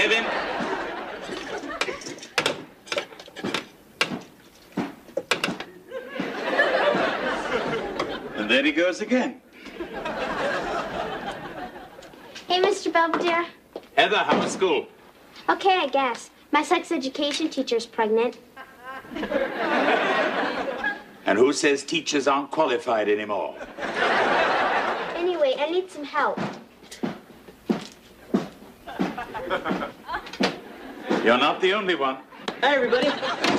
Kevin. And there he goes again. Hey, Mr. Belvedere. Heather, how was school? Okay, I guess. My sex education teacher's pregnant. And who says teachers aren't qualified anymore? Anyway, I need some help. You're not the only one. Hi, everybody.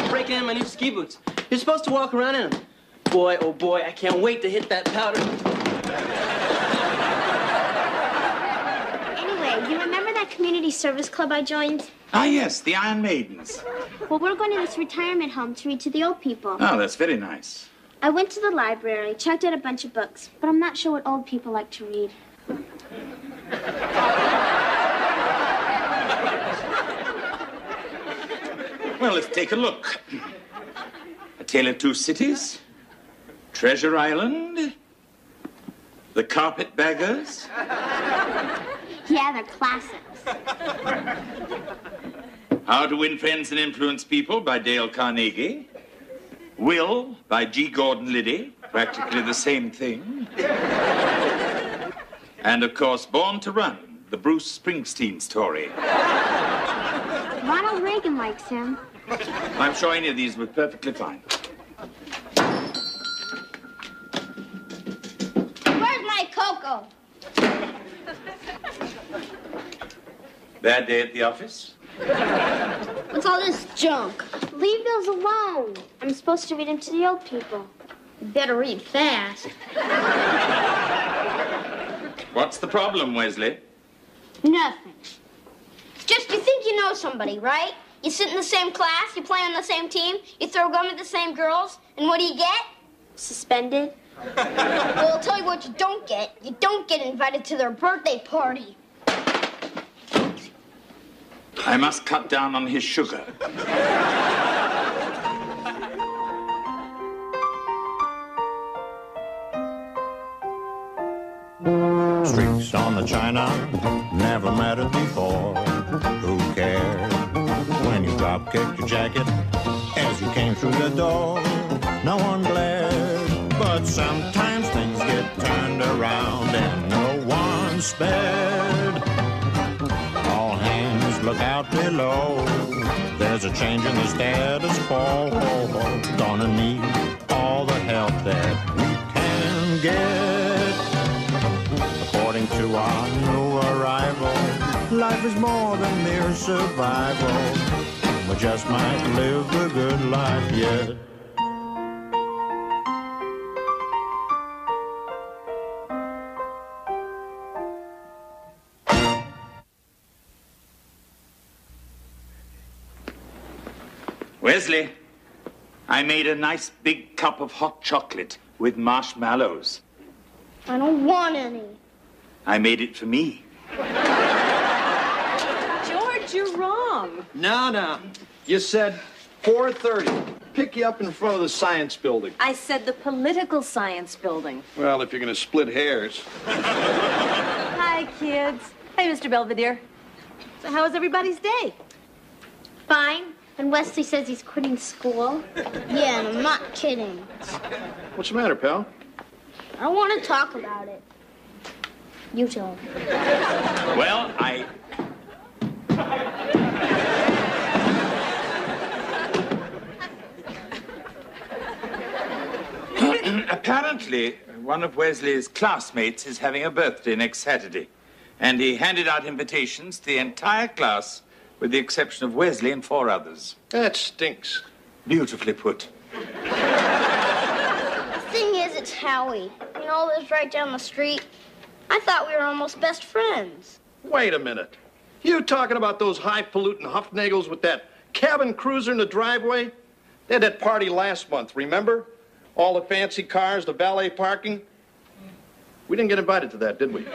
Breaking in my new ski boots. You're supposed to walk around in them. Boy, oh boy, I can't wait to hit that powder. Anyway, you remember that community service club I joined? Ah, yes, the Iron Maidens. Well, we're going to this retirement home to read to the old people. Oh, that's very nice. I went to the library, checked out a bunch of books, but I'm not sure what old people like to read. Well, let's take a look. A Tale of Two Cities, Treasure Island, The Carpetbaggers. Yeah, they're classics. How to Win Friends and Influence People by Dale Carnegie. Will by G. Gordon Liddy, practically the same thing. And, of course, Born to Run, the Bruce Springsteen story. Ronald Reagan likes him. I'm sure any of these were perfectly fine. Where's my cocoa? Bad day at the office? What's all this junk? Leave those alone. I'm supposed to read them to the old people. You better read fast. What's the problem, Wesley? Nothing. Just you think you know somebody, right? You sit in the same class, you play on the same team, you throw gum at the same girls, and what do you get? Suspended. Well, I'll tell you what you don't get. You don't get invited to their birthday party. I must cut down on his sugar. Streaks on the china, never mattered before. Who cared when you drop kicked your jacket as you came through the door? No one glared, but sometimes things get turned around and no one spared. All hands look out below. There's a change in the status quo. Gonna need all the help that we can get. According to our new arrival, life is more than mere survival. We just might live the good life yet. Wesley, I made a nice big cup of hot chocolate with marshmallows. I don't want any. I made it for me. George, you're wrong. No. You said 4:30. Pick you up in front of the science building. I said the political science building. Well, if you're going to split hairs. Hi, kids. Hey, Mr. Belvedere. So how was everybody's day? Fine. And Wesley says he's quitting school. Yeah, and I'm not kidding. What's the matter, pal? I don't want to talk about it. You tell him. Well, apparently, one of Wesley's classmates is having a birthday next Saturday. And he handed out invitations to the entire class, with the exception of Wesley and 4 others. That stinks. Beautifully put. The thing is, it's Howie. You know, lives right down the street. I thought we were almost best friends. Wait a minute. You talking about those highfalutin Huffnagels with that cabin cruiser in the driveway? They had that party last month, remember? All the fancy cars, the valet parking. We didn't get invited to that, did we?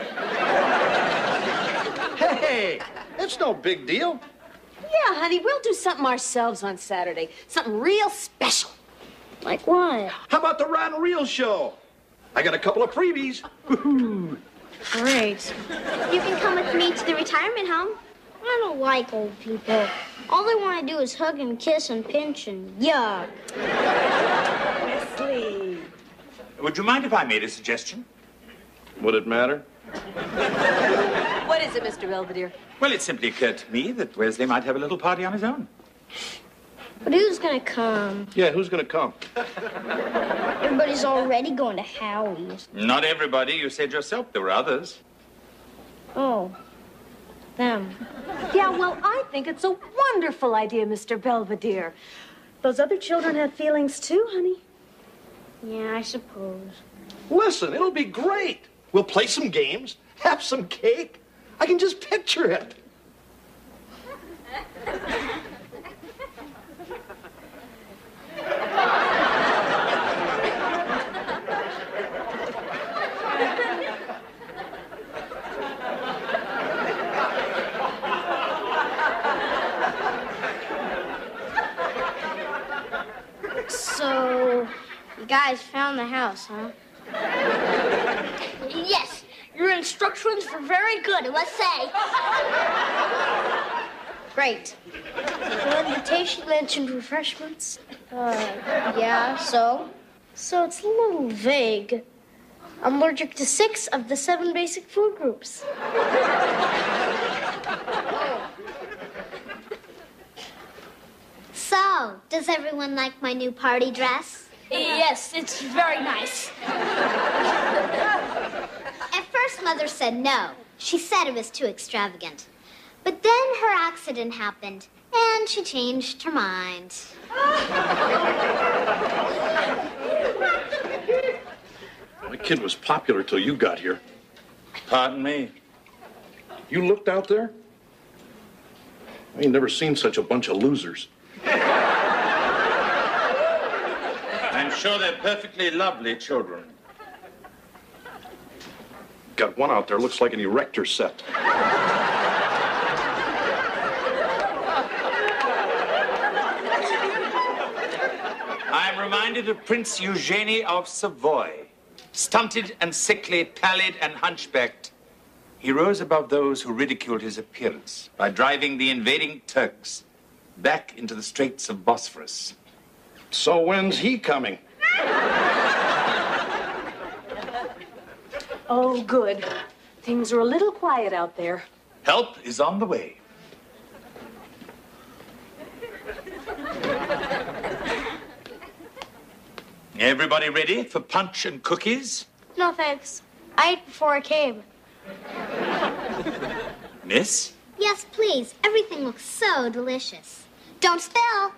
Hey, it's no big deal. Yeah, honey, we'll do something ourselves on Saturday. Something real special. Like what? How about the Rod and Reel show? I got a couple of freebies. Great. You can come with me to the retirement home. I don't like old people. All they want to do is hug and kiss and pinch and yuck. Wesley. Would you mind if I made a suggestion? Would it matter? What is it, Mr. Belvedere? Well, it simply occurred to me that Wesley might have a little party on his own. But who's going to come? Yeah, who's going to come? Everybody's already going to Howie's. Not everybody. You said yourself there were others. Oh, them. Yeah, well, I think it's a wonderful idea, Mr. Belvedere. Those other children have feelings too, honey. Yeah, I suppose. Listen, it'll be great. We'll play some games, have some cake. I can just picture it. So, you guys found the house, huh? Yes, your instructions were very good, I must say. Great. The invitation mentioned refreshments. Yeah, so? So it's a little vague. I'm allergic to 6 of the 7 basic food groups. So, does everyone like my new party dress? Yes, it's very nice. At first, Mother said no. She said it was too extravagant. But then her accident happened, and she changed her mind. My kid was popular till you got here. Pardon me. You looked out there? I ain't never seen such a bunch of losers. I'm sure they're perfectly lovely children. Got one out there, looks like an erector set. I'm reminded of Prince Eugenie of Savoy. Stunted and sickly, pallid and hunchbacked, he rose above those who ridiculed his appearance by driving the invading Turks back into the Straits of Bosphorus. So when's he coming? Oh, good. Things are a little quiet out there. Help is on the way. Everybody ready for punch and cookies? No, thanks. I ate before I came. Miss? Yes, please. Everything looks so delicious. Don't spill.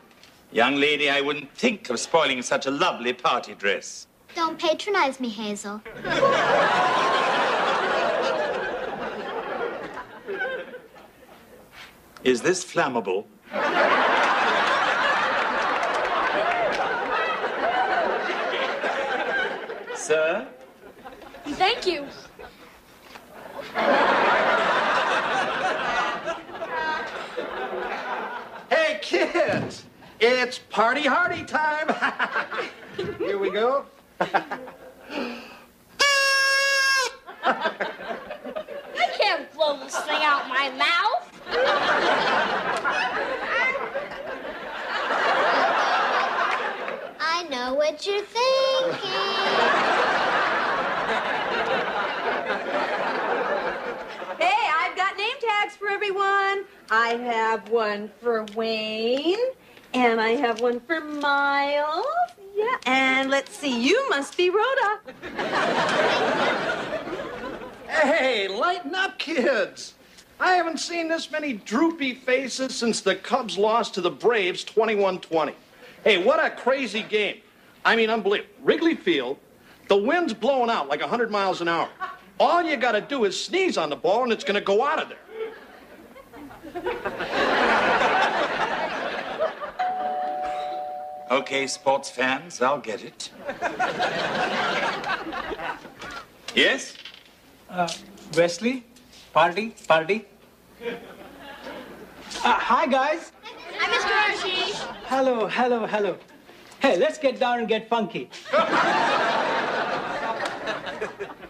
Young lady, I wouldn't think of spoiling such a lovely party dress. Don't patronize me, Hazel. Is this flammable? Sir? Thank you. Hey, kids! It's party hardy time! Here we go. I can't blow this thing out my mouth. I know what you're thinking. Hey, I've got name tags for everyone. I have one for Wayne, and I have one for Miles. Yeah, and let's see, you must be Rhoda. Hey, lighten up, kids. I haven't seen this many droopy faces since the Cubs lost to the Braves 21-20. Hey, what a crazy game. I mean, unbelievable. Wrigley Field, the wind's blowing out like 100 miles an hour. All you got to do is sneeze on the ball, and it's going to go out of there. Okay, sports fans, I'll get it. Yes? Wesley? Party? Hi, guys. Hi, Mr. Archie. Hello. Hey, let's get down and get funky.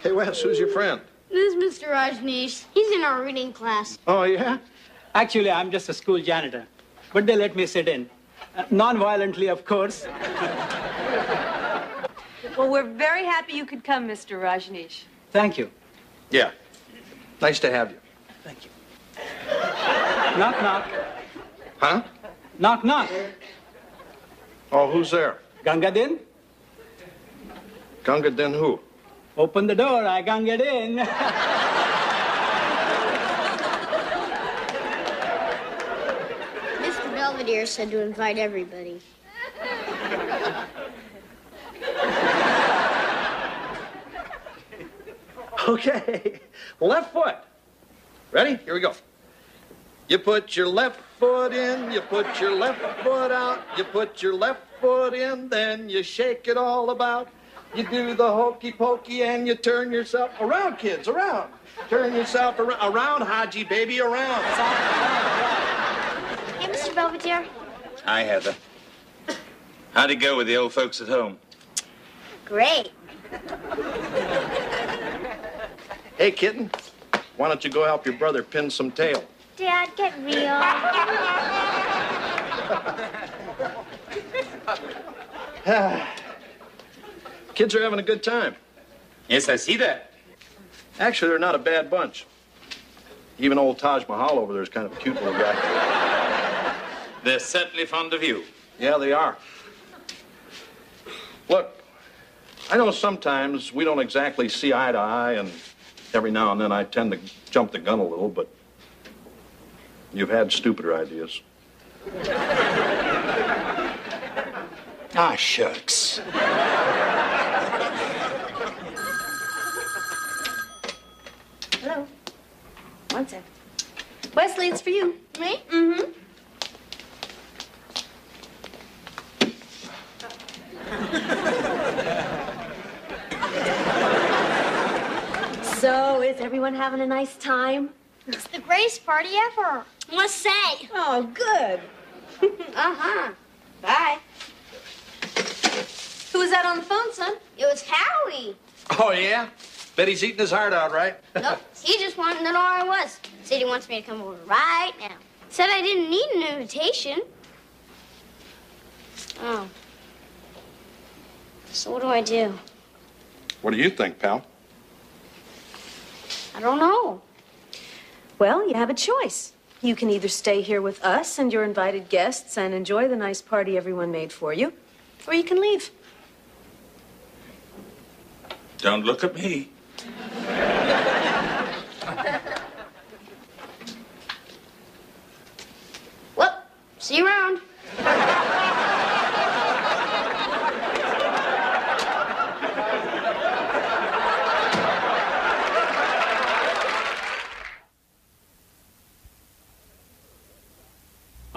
Hey, Wes, who's your friend? This is Mr. Rajneesh. He's in our reading class. Oh, yeah? Actually, I'm just a school janitor. But they let me sit in. Non-violently, of course. Well, we're very happy you could come, Mr. Rajneesh. Thank you. Yeah. Nice to have you. Thank you. Knock, knock. Huh? Knock, knock. Oh, who's there? Gangadin? Gunga Din who? Open the door, I can't get in. Mr. Belvedere said to invite everybody. Okay. Left foot. Ready? Here we go. You put your left foot in, you put your left foot out, you put your left foot in, then you shake it all about. You do the hokey pokey and you turn yourself around, kids, around. Turn yourself around, Haji, baby, around. Hey, Mr. Belvedere. Hi, Heather. How'd it go with the old folks at home? Great. Hey, kitten, why don't you go help your brother pin some tail? Dad, get real. Kids are having a good time. Yes, I see that. Actually, they're not a bad bunch. Even old Taj Mahal over there is kind of a cute little guy. They're certainly fond of you. Yeah, they are. Look, I know sometimes we don't exactly see eye to eye, and every now and then I tend to jump the gun a little, but you've had stupider ideas. Ah, shucks. Hello. One sec. Wesley, it's for you. Me? Mm-hmm. So, is everyone having a nice time? It's the greatest party ever. Must say. Oh, good. Uh-huh. Bye. Who was that on the phone, son? It was Howie. Oh, yeah? Bet he's eating his heart out, right? Nope. He just wanted to know where I was. Said he wants me to come over right now. Said I didn't need an invitation. Oh. So what do I do? What do you think, pal? I don't know. Well, you have a choice. You can either stay here with us and your invited guests and enjoy the nice party everyone made for you, or you can leave. Don't look at me. Well, see you around.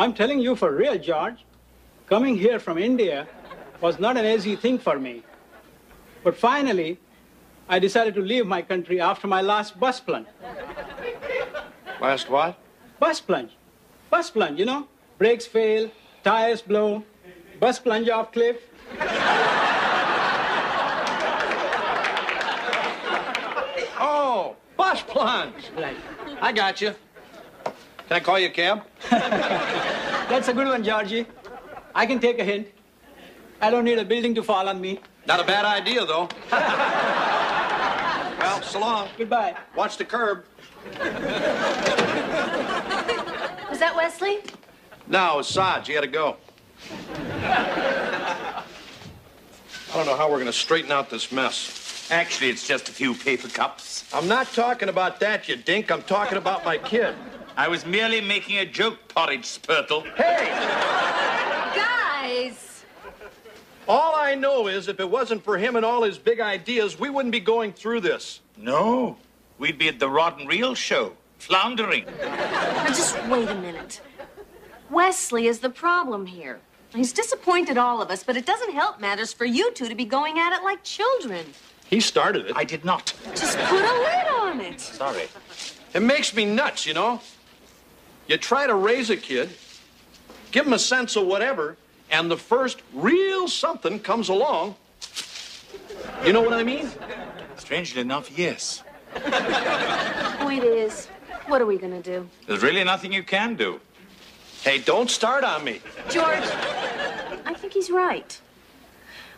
I'm telling you for real, George. Coming here from India was not an easy thing for me. But finally, I decided to leave my country after my last bus plunge. Last what? Bus plunge. Bus plunge, you know? Brakes fail, tires blow, bus plunge off cliff. Oh, bus plunge. Right. I got you. Can I call you a cab? That's a good one, Georgie. I can take a hint. I don't need a building to fall on me. Not a bad idea, though. Well, so long. Goodbye. Watch the curb. Was that Wesley? No, it's Saj. You gotta go. I don't know how we're going to straighten out this mess. Actually, it's just a few paper cups. I'm not talking about that, you dink. I'm talking about my kid. I was merely making a joke, porridge spurtle. Hey! Guys! All I know is if it wasn't for him and all his big ideas, we wouldn't be going through this. No. We'd be at the Rod and Reel show, floundering. Now, just wait a minute. Wesley is the problem here. He's disappointed all of us, but it doesn't help matters for you two to be going at it like children. He started it. I did not. Just put a lid on it. Sorry. It makes me nuts, you know? You try to raise a kid, give him a sense of whatever, and the first real something comes along. You know what I mean? Strangely enough, yes. Oh, it is. What are we going to do? There's really nothing you can do. Hey, don't start on me. George, I think he's right.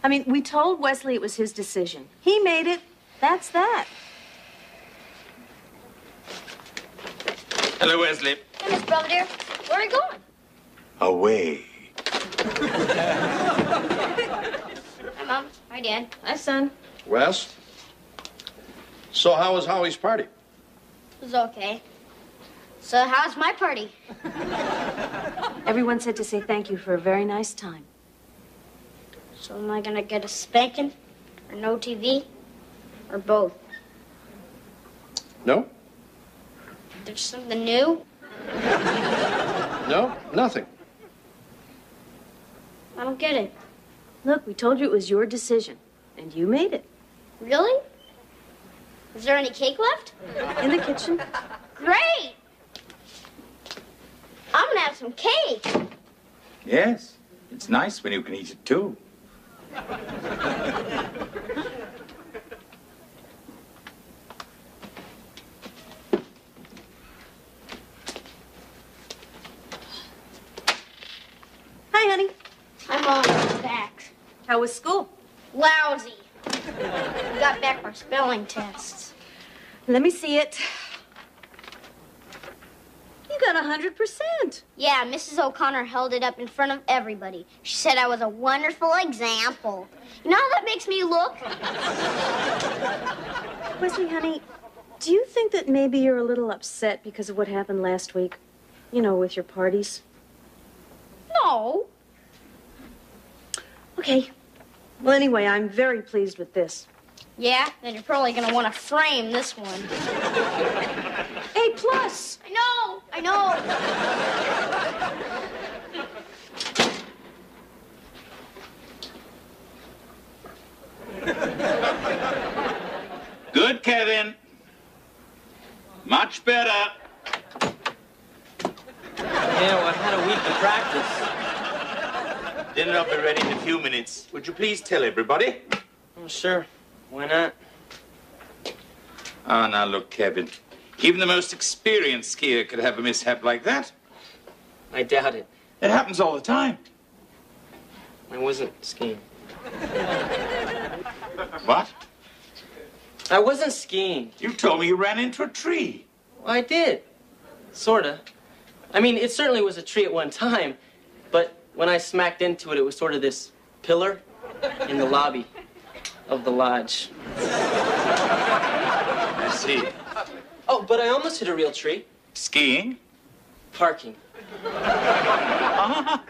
I mean, we told Wesley it was his decision. He made it. That's that. Hello, Wesley. Hey, Miss Belvedere. Where are you going? Away. Hi, Mom. Hi, Dad. Hi, son. Wes? So how was Howie's party? It was okay. So how's my party? Everyone said to say thank you for a very nice time. So am I gonna get a spanking? Or no TV? Or both? No? There's something new? No? Nothing. I don't get it. Look, we told you it was your decision, and you made it. Really? Is there any cake left? In the kitchen. Great! I'm gonna have some cake. Yes. It's nice when you can eat it, too. Hi, honey. I'm on back. How was school? Lousy. We got back our spelling tests. Let me see it. You got 100%. Yeah, Mrs. O'Connor held it up in front of everybody. She said I was a wonderful example. You know how that makes me look? Wesley, honey, do you think that maybe you're a little upset because of what happened last week? You know, with your parties? No. Okay. Well, anyway, I'm very pleased with this. Yeah? Then you're probably gonna want to frame this one. A plus. I know. Good, Kevin. Much better. Yeah, well, I had a week to practice. Dinner will be ready in a few minutes. Would you please tell everybody? Oh, sure. Why not? Ah, now look, Kevin. Even the most experienced skier could have a mishap like that. I doubt it. It happens all the time. I wasn't skiing. What? I wasn't skiing. You told me you ran into a tree. Well, I did. Sorta. I mean, it certainly was a tree at one time, but when I smacked into it, it was sort of this pillar in the lobby of the lodge. I see. Oh, but I almost hit a real tree. Skiing? Parking. Ah.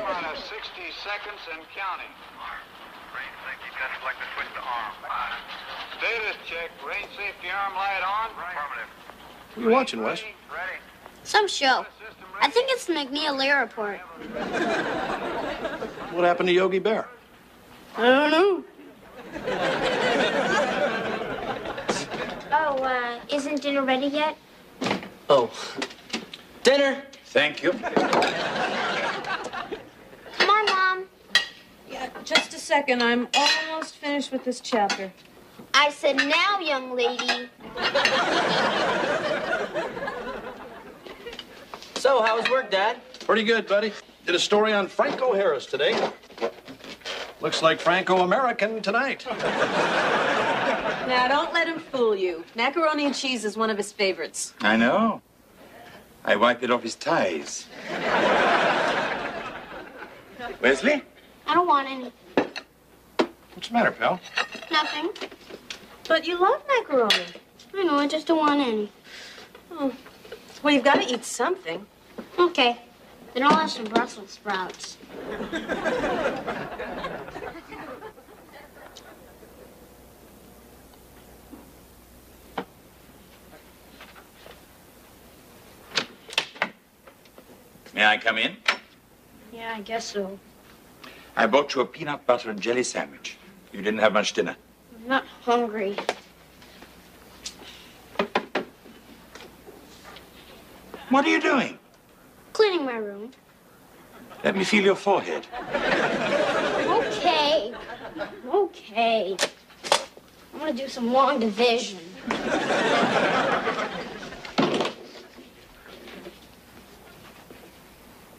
Minus 60 seconds and counting. Range safety got selected, switch to arm. Status check. Range safety arm light on. Affirmative. What are you watching, Wes? Ready. Some show. I think it's the McNeil Lee report. What happened to Yogi Bear? I don't know. Oh, isn't dinner ready yet? Oh. Dinner! Thank you. Come on, Mom. Yeah, just a second. I'm almost finished with this chapter. I said now, young lady. So, how was work, Dad? Pretty good, buddy. Did a story on Franco Harris today. Looks like Franco-American tonight. Now, don't let him fool you. Macaroni and cheese is one of his favorites. I know. I wiped it off his ties. Wesley? I don't want any. What's the matter, pal? Nothing. But you love macaroni. I know, I just don't want any. Oh. Well, you've got to eat something. Okay. Then I'll have some Brussels sprouts. May I come in? Yeah, I guess so. I bought you a peanut butter and jelly sandwich. You didn't have much dinner. I'm not hungry. What are you doing? Cleaning my room. Let me feel your forehead. Okay. Okay. I'm want to do some long division.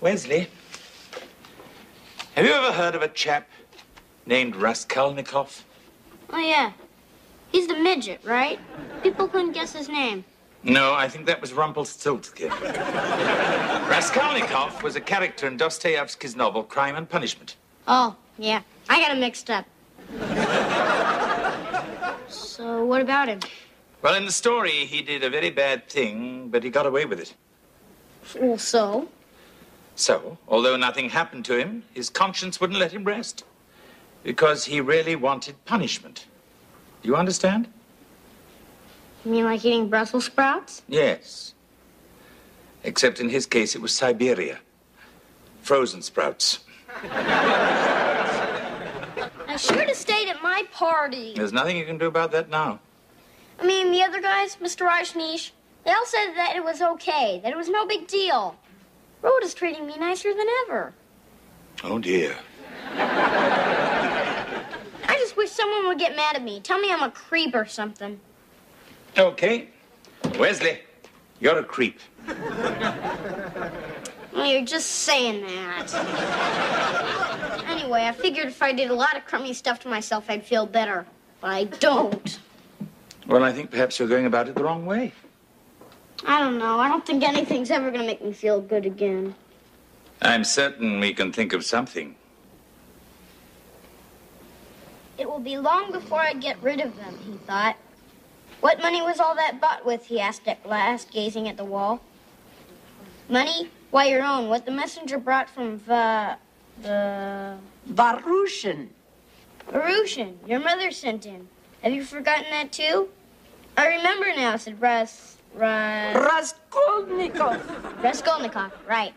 Wesley, have you ever heard of a chap named Raskolnikov? Oh, yeah. He's the midget, right? People couldn't guess his name. No, I think that was Rumpelstiltskin. Raskolnikov was a character in Dostoevsky's novel Crime and Punishment. Oh, yeah. I got him mixed up. So, what about him? Well, in the story, he did a very bad thing, but he got away with it. Well, so? So, although nothing happened to him, his conscience wouldn't let him rest. Because he really wanted punishment. Do you understand? You mean like eating Brussels sprouts? Yes. Except in his case, it was Siberia. Frozen sprouts. I should have stayed at my party. There's nothing you can do about that now. I mean, the other guys, Mr. Rajneesh, they all said that it was okay, that it was no big deal. Rhoda's treating me nicer than ever. Oh, dear. I just wish someone would get mad at me. Tell me I'm a creep or something. Okay. Wesley, you're a creep. Well, you're just saying that. Anyway, I figured if I did a lot of crummy stuff to myself, I'd feel better. But I don't. Well, I think perhaps you're going about it the wrong way. I don't know. I don't think anything's ever going to make me feel good again. I'm certain we can think of something. It will be long before I get rid of them, he thought. What money was all that bought with, he asked at last, gazing at the wall. Money? Why, your own. What the messenger brought from Varushin. Varushin. Your mother sent him. Have you forgotten that, too? I remember now, said Raskolnikov. Raskolnikov, right.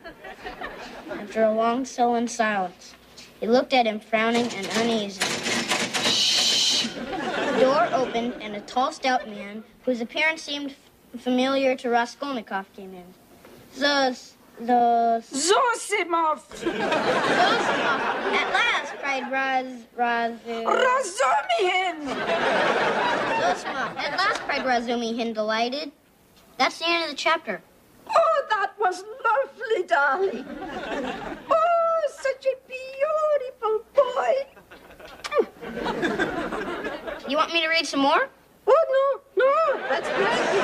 After a long, sullen silence, he looked at him, frowning and uneasy. The door opened, and a tall, stout man, whose appearance seemed familiar to Raskolnikov, came in. Zosimov. Zosimov! At last, cried Razumihin! Zosimov! At last, cried Razumihin, delighted. That's the end of the chapter. Oh, that was lovely, darling. Oh, such a beautiful boy. You want me to read some more? Oh, no, that's plenty.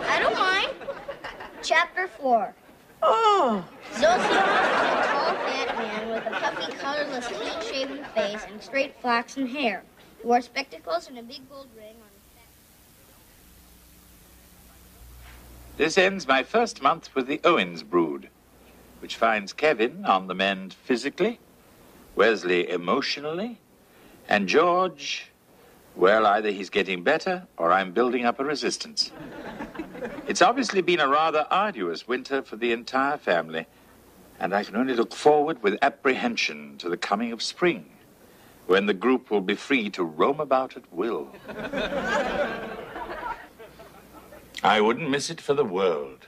I don't mind. Chapter 4. Oh. Zosimov was a tall, fat man with a puffy, colorless, clean-shaven face and straight flaxen hair. He wore spectacles and a big gold ring on his back. This ends my first month with the Owens brood, which finds Kevin on the mend physically, Wesley emotionally, and George, well, either he's getting better or I'm building up a resistance. It's obviously been a rather arduous winter for the entire family, and I can only look forward with apprehension to the coming of spring, when the group will be free to roam about at will. I wouldn't miss it for the world.